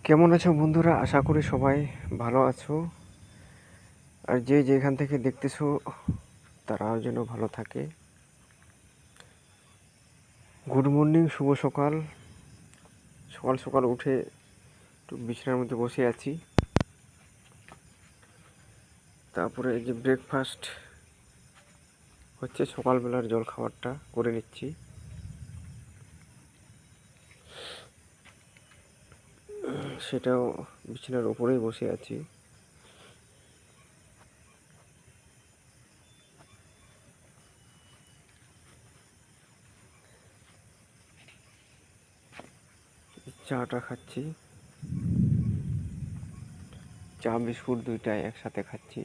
কেমন আছো বন্ধুরা? আশা করি সবাই ভালো আছো। আর যে যেখান থেকে দেখতেছো তারাও যেন ভালো থাকে। গুড মর্নিং, শুভ সকাল। সকাল সকাল উঠে একটু বিছানার মধ্যে বসে আছি। তারপরে এই যে ব্রেকফাস্ট হচ্ছে, সকালবেলার জল খাবারটা করে নিচ্ছি। সেটাও বিছানার উপরেই বসে আছি। চাটা খাচ্ছি, চা বিস্কুট দুইটাই একসাথে খাচ্ছি।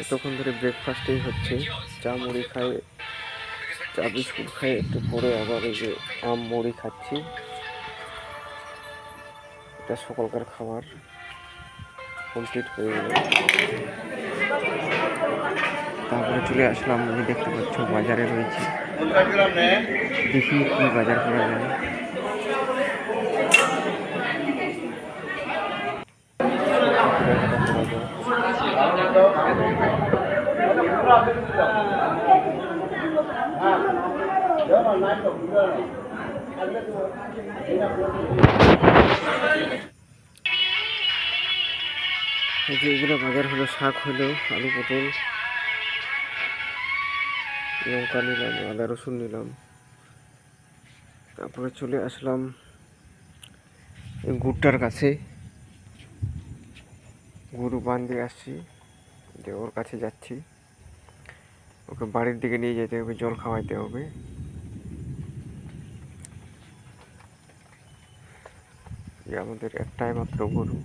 এতক্ষণ ধরে ব্রেকফাস্টেই হচ্ছে, চা মুড়ি খাই, চা বিস্কুট খাই, একটু পরে আবার এই যে আম মুড়ি খাচ্ছি। এটা সকালকার খাবার কমপ্লিট হয়ে গেল। তারপরে চলে আসলাম, আমি দেখতে পাচ্ছ বাজারে রয়েছি, দেখি কি বাজার করা যায়। এই যে এগুলো বাজার হলো, শাক হলো, আলু পটল, লঙ্কা নিলাম, আদা রসুন নিলাম। তারপরে চলে আসলাম এই গুড়টার কাছে, গরু বাঁধে আসছি, যে ওর কাছে যাচ্ছি। ওকে বাড়ির দিকে নিয়ে যেতে হবে, জল খাওয়াইতে হবে। যে আমাদের একটাই মাত্র গরু।